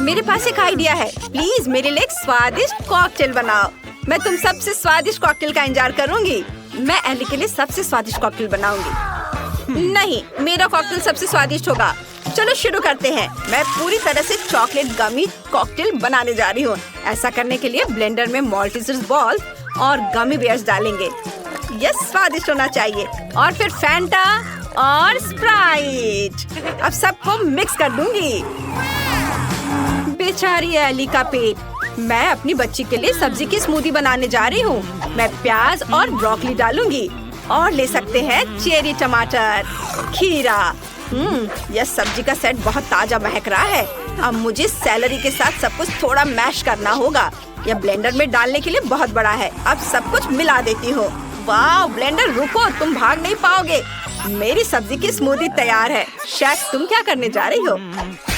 मेरे पास एक आइडिया है। प्लीज मेरे लिए एक स्वादिष्ट कॉकटेल बनाओ। मैं तुम सबसे स्वादिष्ट कॉकटेल का इंतजार करूंगी। मैं एली के लिए सबसे स्वादिष्ट कॉकटेल बनाऊंगी। नहीं, मेरा कॉकटेल सबसे स्वादिष्ट होगा। चलो शुरू करते हैं। मैं पूरी तरह से चॉकलेट गमी कॉकटेल बनाने जा रही हूँ। ऐसा करने के लिए ब्लेंडर में माल्टेजर्स बॉल और गमी बेयर्स डालेंगे। यह स्वादिष्ट होना चाहिए। और फिर फैंटा और स्प्राइट। अब सबको मिक्स कर दूंगी। बेचारी एली का पेट। मैं अपनी बच्ची के लिए सब्जी की स्मूदी बनाने जा रही हूँ। मैं प्याज और ब्रोकली डालूंगी और ले सकते हैं चेरी टमाटर, खीरा। यह सब्जी का सेट बहुत ताजा महक रहा है। अब मुझे सेलरी के साथ सब कुछ थोड़ा मैश करना होगा। यह ब्लेंडर में डालने के लिए बहुत बड़ा है। अब सब कुछ मिला देती हूँ। वाह ब्लेंडर, रुको, तुम भाग नहीं पाओगे। मेरी सब्जी की स्मूदी तैयार है। शेफ, तुम क्या करने जा रही हो?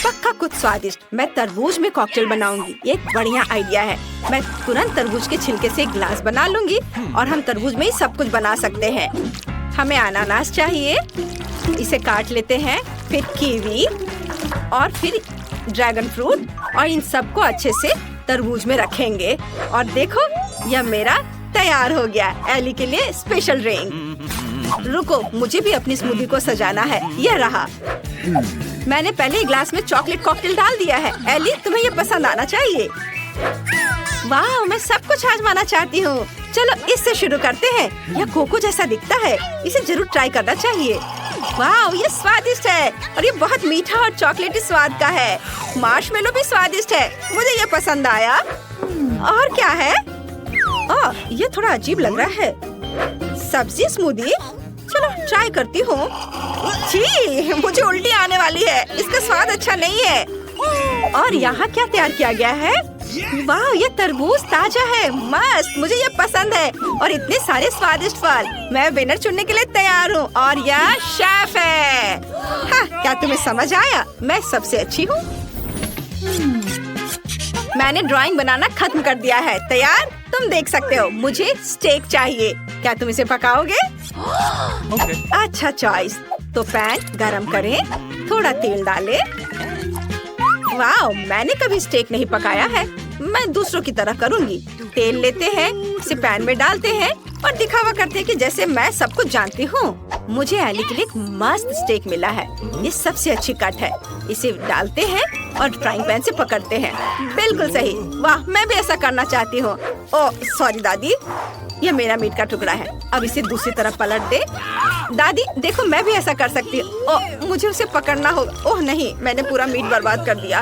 पक्का कुछ स्वादिष्ट। मैं तरबूज में कॉकटेल बनाऊंगी। ये एक बढ़िया आइडिया है। मैं तुरंत तरबूज के छिलके से एक ग्लास बना लूंगी और हम तरबूज में ही सब कुछ बना सकते हैं। हमें अनानास चाहिए, इसे काट लेते हैं। फिर कीवी और फिर ड्रैगन फ्रूट और इन सबको अच्छे से तरबूज में रखेंगे। और देखो, यह मेरा तैयार हो गया एली के लिए स्पेशल ड्रिंक। रुको, मुझे भी अपनी स्मूदी को सजाना है। यह रहा। मैंने पहले ही ग्लास में चॉकलेट कॉकटेल डाल दिया है। एली, तुम्हें यह पसंद आना चाहिए। वाह, मैं सब कुछ आजमाना चाहती हूँ। चलो इससे शुरू करते हैं। यह कोको जैसा दिखता है। इसे जरूर ट्राई करना चाहिए। वाह, ये स्वादिष्ट है और ये बहुत मीठा और चॉकलेटी स्वाद का है। मार्शमेलो भी स्वादिष्ट है। मुझे ये पसंद आया। और क्या है? ये थोड़ा अजीब लग रहा है। सब्जी स्मूदी, चलो ट्राई करती हूँ। छी, मुझे उल्टी आने वाली है। इसका स्वाद अच्छा नहीं है। और यहाँ क्या तैयार किया गया है? वाह, ये तरबूज ताजा है। मस्त, मुझे ये पसंद है। और इतने सारे स्वादिष्ट फल। मैं विनर चुनने के लिए तैयार हूँ और यह शेफ है। हाँ, क्या तुम्हें समझ आया? मैं सबसे अच्छी हूँ। मैंने ड्राइंग बनाना खत्म कर दिया है। तैयार? तुम देख सकते हो। मुझे स्टेक चाहिए। क्या तुम इसे पकाओगे? अच्छा चॉइस। तो पैन गरम करें, थोड़ा तेल डालें। वाह, मैंने कभी स्टेक नहीं पकाया है। मैं दूसरों की तरह करूंगी। तेल लेते हैं, इसे पैन में डालते हैं और दिखावा करते हैं कि जैसे मैं सब कुछ जानती हूँ। मुझे एली के लिए एक मस्त स्टेक मिला है। ये सबसे अच्छी कट है। इसे डालते हैं और फ्राइंग पैन से पकड़ते हैं। बिल्कुल सही। वाह, मैं भी ऐसा करना चाहती हूँ। ओह सॉरी दादी, यह मेरा मीट का टुकड़ा है। अब इसे दूसरी तरफ पलट दे। दादी देखो, मैं भी ऐसा कर सकती हूँ। ओह, मुझे उसे पकड़ना होगा। ओह नहीं, मैंने पूरा मीट बर्बाद कर दिया।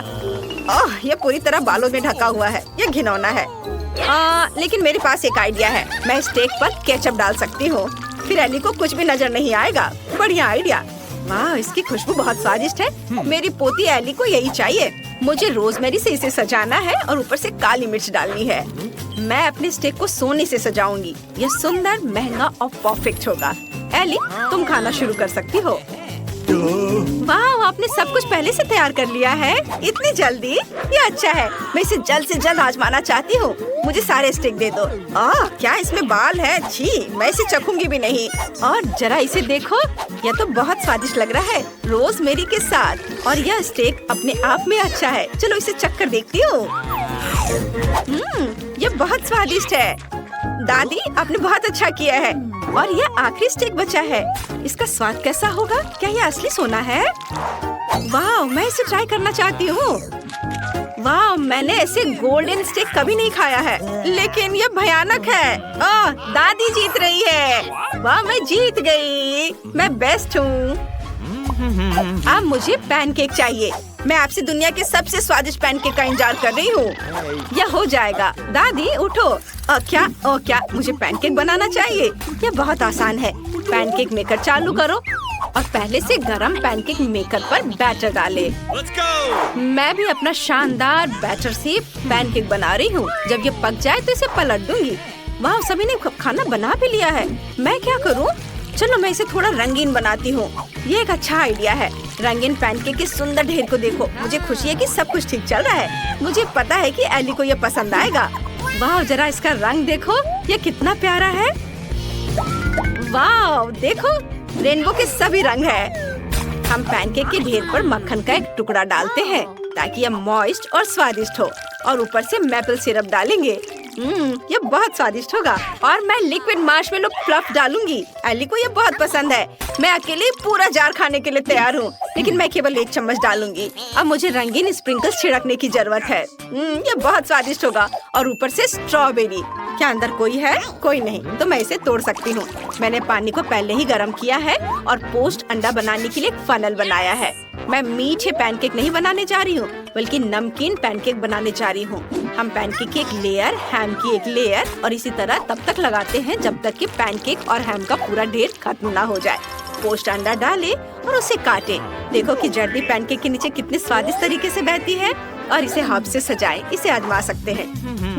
ओह, यह पूरी तरह बालों में ढका हुआ है। यह घिनौना है। लेकिन मेरे पास एक आइडिया है। मैं स्टेक पर केचप डाल सकती हूँ। फिर एली को कुछ भी नजर नहीं आएगा। बढ़िया आइडिया। वाह, इसकी खुशबू बहुत स्वादिष्ट है। मेरी पोती एली को यही चाहिए। मुझे रोजमेरी से इसे सजाना है और ऊपर से काली मिर्च डालनी है। मैं अपने स्टेक को सोने से सजाऊंगी। यह सुंदर, महंगा और परफेक्ट होगा। एली, तुम खाना शुरू कर सकती हो। वाह, आपने सब कुछ पहले से तैयार कर लिया है। इतनी जल्दी? ये अच्छा है। मैं इसे जल्द से जल्द आजमाना चाहती हूँ। मुझे सारे स्टेक दे दो। क्या इसमें बाल है? छी, मैं इसे चखूंगी भी नहीं। और जरा इसे देखो, यह तो बहुत स्वादिष्ट लग रहा है, रोजमेरी के साथ। और यह स्टेक अपने आप में अच्छा है। चलो इसे चख कर देखती हूँ। यह बहुत स्वादिष्ट है। दादी, आपने बहुत अच्छा किया है। और यह आखिरी स्टेक बचा है। इसका स्वाद कैसा होगा? क्या यह असली सोना है? वाह, मैं इसे ट्राई करना चाहती हूँ। वाह, मैंने ऐसे गोल्डन स्टेक कभी नहीं खाया है, लेकिन यह भयानक है। दादी जीत रही है। वाह, मैं जीत गई। मैं बेस्ट हूँ। अब मुझे पैनकेक चाहिए। मैं आपसे दुनिया के सबसे स्वादिष्ट पैनकेक का इंतजार कर रही हूँ। यह हो जाएगा। दादी उठो। क्या मुझे पैनकेक बनाना चाहिए? यह बहुत आसान है। पैनकेक मेकर चालू करो और पहले से गरम पैनकेक मेकर पर बैटर डाले। मैं भी अपना शानदार बैटर से पैनकेक बना रही हूँ। जब ये पक जाए तो इसे पलट दूंगी। वाह, सभी ने खाना बना भी लिया है। मैं क्या करूँ? चलो मैं इसे थोड़ा रंगीन बनाती हूँ। ये एक अच्छा आइडिया है। रंगीन पैनकेक के सुंदर ढेर को देखो। मुझे खुशी है कि सब कुछ ठीक चल रहा है। मुझे पता है कि एली को ये पसंद आएगा। वाह, जरा इसका रंग देखो, ये कितना प्यारा है। वाह, देखो, रेनबो के सभी रंग है। हम पैनकेक के ढेर पर मक्खन का एक टुकड़ा डालते हैं ताकि ये मॉइस्ट और स्वादिष्ट हो। और ऊपर से मैपल सिरप डालेंगे। ये बहुत स्वादिष्ट होगा। और मैं लिक्विड मार्शमेलो फ्लफ डालूंगी। एली को ये बहुत पसंद है। मैं अकेले पूरा जार खाने के लिए तैयार हूँ, लेकिन मैं केवल 1 चम्मच डालूंगी। अब मुझे रंगीन स्प्रिंकल्स छिड़कने की जरूरत है। ये बहुत स्वादिष्ट होगा। और ऊपर से स्ट्रॉबेरी। क्या अंदर कोई है? कोई नहीं, तो मैं इसे तोड़ सकती हूँ। मैंने पानी को पहले ही गर्म किया है और पोस्ट अंडा बनाने के लिए एक फनल बनाया है। मैं मीठे पैनकेक नहीं बनाने जा रही हूँ, बल्कि नमकीन पैनकेक बनाने जा रही हूँ। हम पैनकेक की एक लेयर, हैम की एक लेयर और इसी तरह तब तक लगाते हैं जब तक कि पैनकेक और हैम का पूरा ढेर खत्म ना हो जाए। पोस्ट अंडा डाले और उसे काटे। देखो कि जर्दी पैनकेक के नीचे कितनी स्वादिष्ट तरीके से बहती है। और इसे हर्ब से सजाएं। इसे आजमा सकते हैं।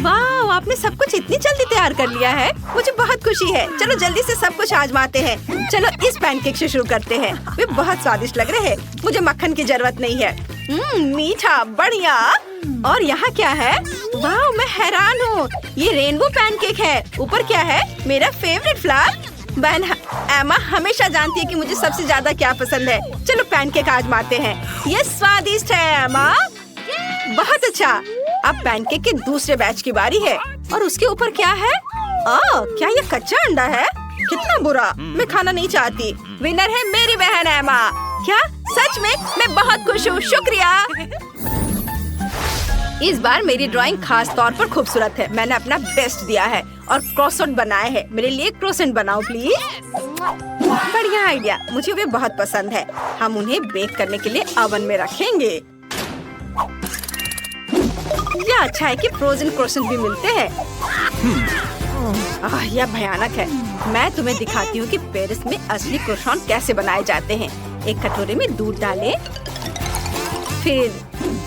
वाह, आपने सब कुछ इतनी जल्दी तैयार कर लिया है। मुझे बहुत खुशी है। चलो जल्दी से सब कुछ आजमाते हैं। चलो इस पैनकेक से शुरू करते हैं। वे बहुत स्वादिष्ट लग रहे हैं। मुझे मक्खन की जरूरत नहीं है। मीठा, बढ़िया। और यहाँ क्या है? वाह, मैं हैरान हूँ। ये रेनबो पैनकेक है। ऊपर क्या है? मेरा फेवरेट फ्लावर। बहन एमा हमेशा जानती है कि मुझे सबसे ज्यादा क्या पसंद है। चलो पैनकेक आजमाते हैं। ये स्वादिष्ट है एमा। बहुत अच्छा। अब पैनकेक के दूसरे बैच की बारी है। और उसके ऊपर क्या है? क्या ये कच्चा अंडा है? कितना बुरा। मैं खाना नहीं चाहती। विनर है मेरी बहन एमा। क्या सच में? मैं बहुत खुश हूँ। शुक्रिया। इस बार मेरी ड्राइंग खास तौर पर खूबसूरत है। मैंने अपना बेस्ट दिया है और क्रोसेंट बनाए हैं। मेरे लिए क्रोसेंट बनाओ प्लीज। बढ़िया आइडिया। मुझे वे बहुत पसंद है। हम उन्हें बेक करने के लिए ओवन में रखेंगे। यह अच्छा है कि फ्रोजन क्रोसेंट भी मिलते हैं। यह भयानक है। मैं तुम्हें दिखाती हूँ कि पेरिस में असली क्रोसेंट कैसे बनाए जाते हैं। एक कटोरे में दूध डालें, फिर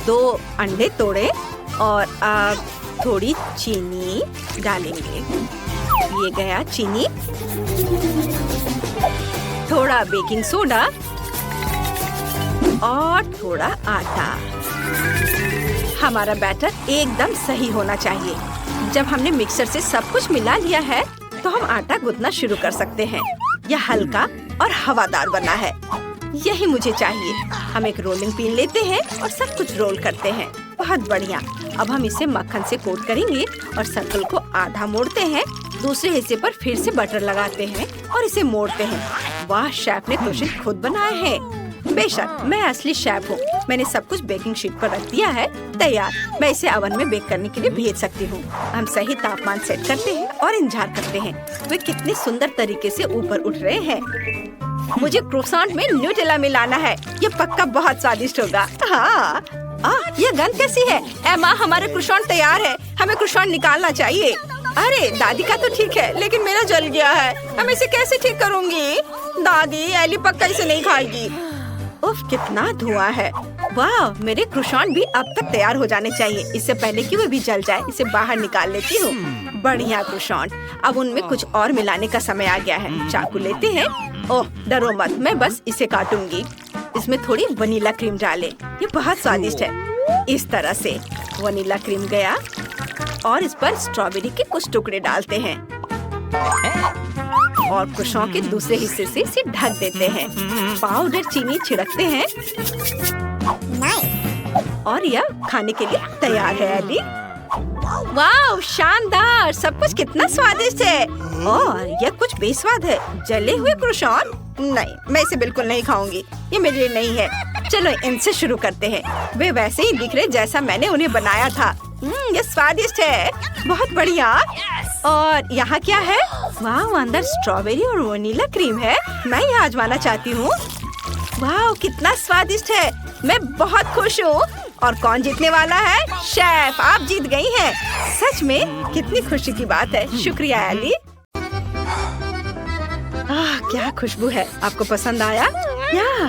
2 अंडे तोड़े और अब थोड़ी चीनी डालेंगे। ये गया चीनी, थोड़ा बेकिंग सोडा और थोड़ा आटा। हमारा बैटर एकदम सही होना चाहिए। जब हमने मिक्सर से सब कुछ मिला लिया है, तो हम आटा गूंथना शुरू कर सकते हैं। यह हल्का और हवादार बना है। यही मुझे चाहिए। हम एक रोलिंग पिन लेते हैं और सब कुछ रोल करते हैं। बहुत बढ़िया। अब हम इसे मक्खन से कोट करेंगे और सर्कल को आधा मोड़ते हैं। दूसरे हिस्से पर फिर से बटर लगाते हैं और इसे मोड़ते हैं। वाह, शेफ ने क्रोसेंट खुद बनाए हैं। बेशक, मैं असली शेफ हूँ। मैंने सब कुछ बेकिंग शीट पर रख दिया है। तैयार। मैं इसे ओवन में बेक करने के लिए भेज सकती हूँ। हम सही तापमान सेट करते हैं और इंतजार करते हैं। वे कितने सुंदर तरीके से ऊपर उठ रहे हैं। मुझे क्रोसेंट में न्यूटेला मिलाना है। ये पक्का बहुत स्वादिष्ट होगा। हाँ। ये गंध कैसी है? एमा, हमारे क्रोसेंट तैयार है। हमें क्रोसेंट निकालना चाहिए। अरे दादी का तो ठीक है, लेकिन मेरा जल गया है। मैं इसे कैसे ठीक करूँगी? दादी, एली पक्का इसे नहीं खाएगी। उफ, कितना धुआं है। वाह, मेरे क्रोसेंट भी अब तक तैयार हो जाने चाहिए। इससे पहले कि वे भी जल जाए। इसे बाहर निकाल लेती हूँ। बढ़िया क्रोसेंट। अब उनमें कुछ और मिलाने का समय आ गया है। चाकू लेते हैं। ओह, डरो मत, मैं बस इसे काटूंगी। इसमें थोड़ी वनीला क्रीम डालें। ये बहुत स्वादिष्ट है। इस तरह से वनीला क्रीम गया और इस पर स्ट्रॉबेरी के कुछ टुकड़े डालते हैं और क्रोसेंट के दूसरे हिस्से से इसे ढक देते हैं। पाउडर चीनी छिड़कते हैं और यह खाने के लिए तैयार है। एली, वाह, शानदार। सब कुछ कितना स्वादिष्ट है। और यह कुछ बेस्वाद है। जले हुए क्रोसेंट? नहीं, मैं इसे बिल्कुल नहीं खाऊंगी। ये मेरे लिए नहीं है। चलो इनसे शुरू करते हैं। वे वैसे ही दिख रहे जैसा मैंने उन्हें बनाया था। ये स्वादिष्ट है। बहुत बढ़िया। और यहाँ क्या है? वाह, अंदर स्ट्रॉबेरी और वनीला क्रीम है। मैं यह आजमाना चाहती हूँ। वाह, कितना स्वादिष्ट है। मैं बहुत खुश हूँ। और कौन जीतने वाला है? शेफ, आप जीत गई हैं। सच में कितनी खुशी की बात है। शुक्रिया एली। क्या खुशबू है। आपको पसंद आया? या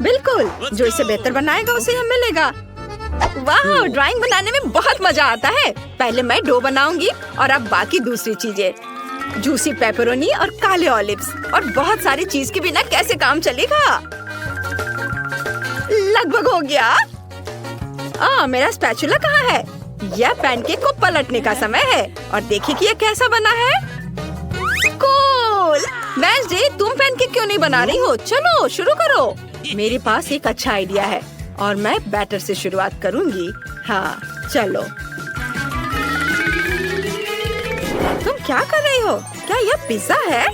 बिल्कुल, जो इसे बेहतर बनाएगा उसे हमें मिलेगा। वाह, ड्राइंग बनाने में बहुत मजा आता है। पहले मैं डो बनाऊंगी और अब बाकी दूसरी चीजें। जूसी पेपरोनी और काले ऑलिव्स और बहुत सारी चीज के बिना कैसे काम चलेगा? लगभग हो गया। मेरा स्पैचुला कहाँ है? यह पैनकेक को पलटने का समय है और देखिए कि यह कैसा बना है। कूल। वेडनेसडे, तुम पैनकेक क्यों नहीं बना रही हो? चलो शुरू करो। मेरे पास एक अच्छा आइडिया है। और मैं बैटर से शुरुआत करूंगी। हाँ चलो। तुम क्या कर रही हो? क्या यह पिज्जा है?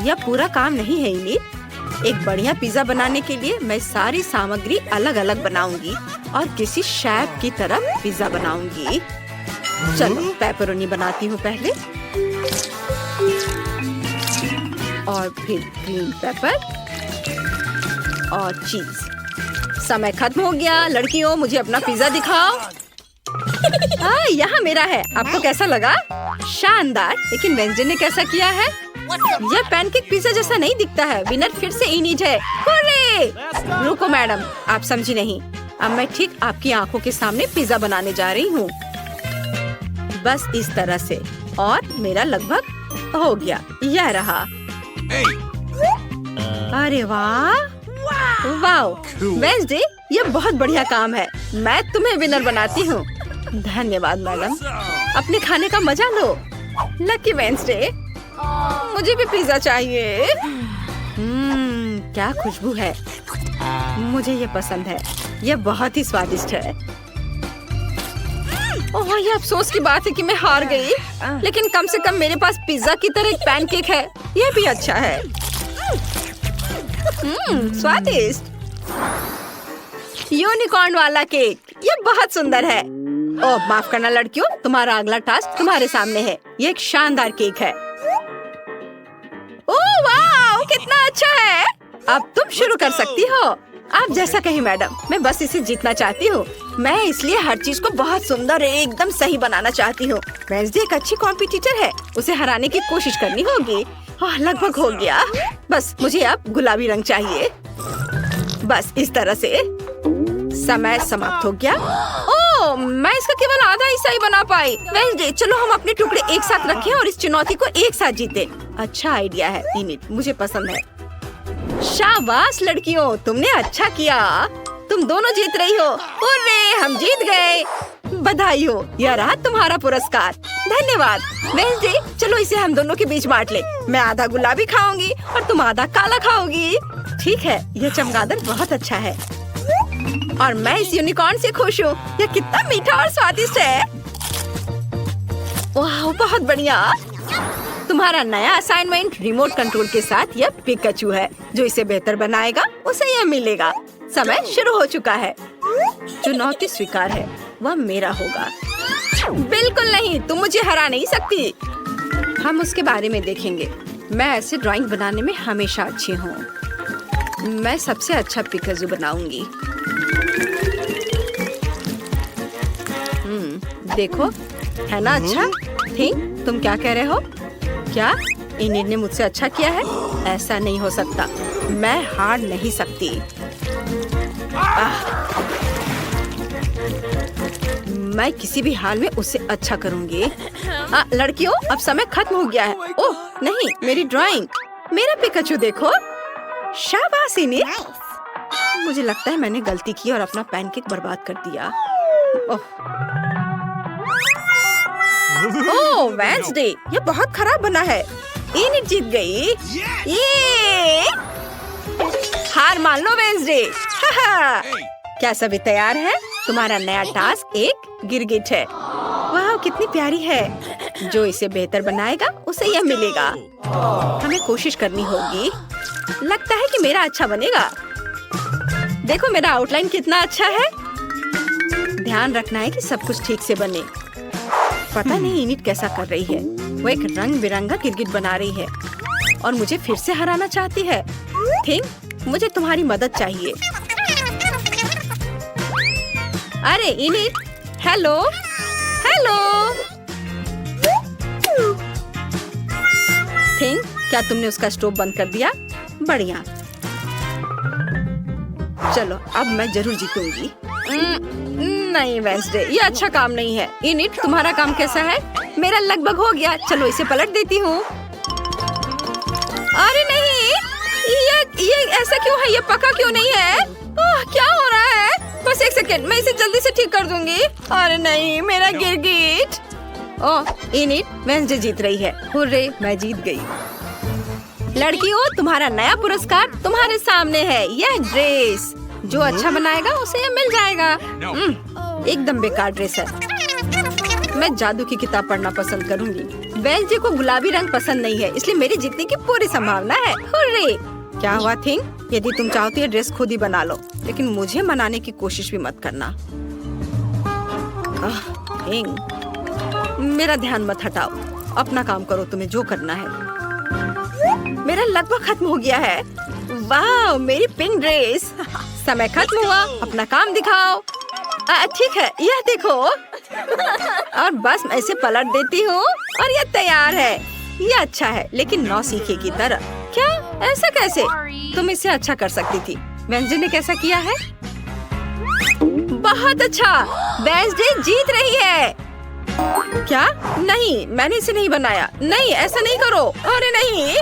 यह पूरा काम नहीं है इनिट। एक बढ़िया पिज्जा बनाने के लिए मैं सारी सामग्री अलग अलग बनाऊंगी और किसी शेफ की तरह पिज्जा बनाऊंगी। चलो पेपरोनी बनाती हूँ पहले और फिर ग्रीन पेपर और चीज। समय खत्म हो गया। लड़कियों मुझे अपना पिज्जा दिखाओ। हाँ यहाँ मेरा है। आपको कैसा लगा? शानदार। लेकिन वेंसडे ने कैसा किया है? यह पैनकेक पिज्जा जैसा नहीं दिखता है। विनर फिर से इनिट है। हुर्रे! रुको मैडम, आप समझी नहीं। अब मैं ठीक आपकी आंखों के सामने पिज्जा बनाने जा रही हूँ, बस इस तरह से। और मेरा लगभग हो गया। यह रहा। अरे वाह वाह वेंसडे, यह बहुत बढ़िया काम है। मैं तुम्हें विनर बनाती हूँ। धन्यवाद मैडम। अपने खाने का मजा लो। लकी वेंसडे, मुझे भी पिज्जा चाहिए। क्या खुशबू है। मुझे ये पसंद है। यह बहुत ही स्वादिष्ट है। ओह, ये अफसोस की बात है कि मैं हार गई। लेकिन कम से कम मेरे पास पिज्जा की तरह एक पैनकेक है। यह भी अच्छा है। स्वादिष्ट। यूनिकॉर्न वाला केक, ये बहुत सुंदर है। ओह माफ करना लड़कियों, तुम्हारा अगला टास्क तुम्हारे सामने है। ये एक शानदार केक है। ओह वाह, कितना अच्छा है। अब तुम शुरू कर सकती हो। आप जैसा कहीं मैडम। मैं बस इसे जीतना चाहती हूँ। मैं इसलिए हर चीज को बहुत सुंदर एकदम सही बनाना चाहती हूँ। वेंसडे एक अच्छी कॉम्पिटिटर है। उसे हराने की कोशिश करनी होगी। लगभग हो गया। बस मुझे अब गुलाबी रंग चाहिए। बस इस तरह से। समय समाप्त हो गया। ओह, मैं इसका केवल आधा हिस्सा ही बना पाई। वेंसडे, चलो हम अपने टुकड़े एक साथ रखें और इस चुनौती को एक साथ जीते। अच्छा आइडिया है इनिट, मुझे पसंद है। शाबाश लड़कियों, तुमने अच्छा किया। तुम दोनों जीत रही हो। हुर्रे, हम जीत गए। बधाई हो। यह रहा तुम्हारा पुरस्कार। धन्यवाद। वेंसडे, चलो इसे हम दोनों के बीच बांट ले। मैं आधा गुलाबी खाऊंगी और तुम आधा काला खाओगी। ठीक है, यह चमगादड़ बहुत अच्छा है और मैं इस यूनिकॉर्न से खुश हूँ। यह कितना मीठा और स्वादिष्ट है। वाह, बहुत बढ़िया। तुम्हारा नया असाइनमेंट रिमोट कंट्रोल के साथ यह पिकाचू है। जो इसे बेहतर बनाएगा उसे यह मिलेगा। समय शुरू हो चुका है। चुनौती स्वीकार है। वह मेरा होगा। बिल्कुल नहीं, तुम मुझे हरा नहीं सकती। हम उसके बारे में देखेंगे। मैं ऐसे ड्राइंग बनाने में हमेशा अच्छी हूँ। मैं सबसे अच्छा पिकाचू बनाऊंगी। देखो, है ना अच्छा? थिंक, तुम क्या कह रहे हो? क्या इनिट ने मुझसे अच्छा किया है? ऐसा नहीं हो सकता। मैं हार नहीं सकती। मैं किसी भी हाल में उससे अच्छा करूंगी। लड़कियों, अब समय खत्म हो गया है। ओह नहीं, मेरी ड्राइंग, मेरा पिकाचू देखो। शाबाश इनिट। मुझे लगता है मैंने गलती की और अपना पैनकेक बर्बाद कर दिया। ओह वेंसडे, ये बहुत खराब बना है। इनिट जीत गई। ये हार मान लो वेंसडे। क्या सभी तैयार है? तुम्हारा नया टास्क एक गिरगिट है। वाह, कितनी प्यारी है। जो इसे बेहतर बनाएगा उसे यह मिलेगा। हमें कोशिश करनी होगी। लगता है कि मेरा अच्छा बनेगा। देखो मेरा आउटलाइन कितना अच्छा है। ध्यान रखना है कि सब कुछ ठीक से बने। पता नहीं इनिट कैसा कर रही है। वो एक रंग बिरंगा गिरगिट बना रही है और मुझे फिर से हराना चाहती है। थिंक, मुझे तुम्हारी मदद चाहिए। अरे इनिट, हेलो हेलो। थिंक, क्या तुमने उसका स्टोव बंद कर दिया? बढ़िया। चलो अब मैं जरूर जीतूंगी। नहीं वेंसडे, ये अच्छा काम नहीं है। इनिट, तुम्हारा काम कैसा है? मेरा लगभग हो गया। चलो इसे पलट देती हूँ। अरे नहीं, ये ऐसा क्यों है? ये पका क्यों नहीं है? क्या हो रहा है? बस एक सेकेंड, मैं इसे जल्दी से ठीक कर दूंगी। अरे नहीं, मेरा गिरगिट। ओह इनिट, वेंसडे जीत रही है। हुर्रे, मैं जीत गई। लड़कियों, तुम्हारा नया पुरस्कार तुम्हारे सामने है। यह ड्रेस जो अच्छा बनाएगा उसे ये मिल जाएगा। एकदम बेकार ड्रेस है। मैं जादू की किताब पढ़ना पसंद करूंगी। वेंसडे को गुलाबी रंग पसंद नहीं है, इसलिए मेरी जीतने की पूरी संभावना है। हुर्रे! क्या हुआ थिंग? यदि तुम चाहती है ड्रेस खुद ही बना लो, लेकिन मुझे मनाने की कोशिश भी मत करना। थिंग, मेरा ध्यान मत हटाओ, अपना काम करो, तुम्हें जो करना है। मेरा लगभग खत्म हो गया है। वाह, मेरी पिंक ड्रेस। समय खत्म हुआ, अपना काम दिखाओ। ठीक है, यह देखो। और बस मैं इसे पलट देती हूँ और यह तैयार है। यह अच्छा है, लेकिन नौसीखे की तरह। क्या? ऐसा कैसे? तुम इससे अच्छा कर सकती थी। वेंसडे ने कैसा किया है? बहुत अच्छा, वेंसडे जीत रही है। क्या? नहीं, मैंने इसे नहीं बनाया। नहीं, ऐसा नहीं करो। अरे नहीं।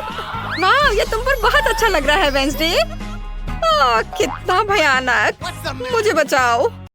वाह, ये तुम पर बहुत अच्छा लग रहा है वेंसडे। कितना भयानक। मुझे बचाओ।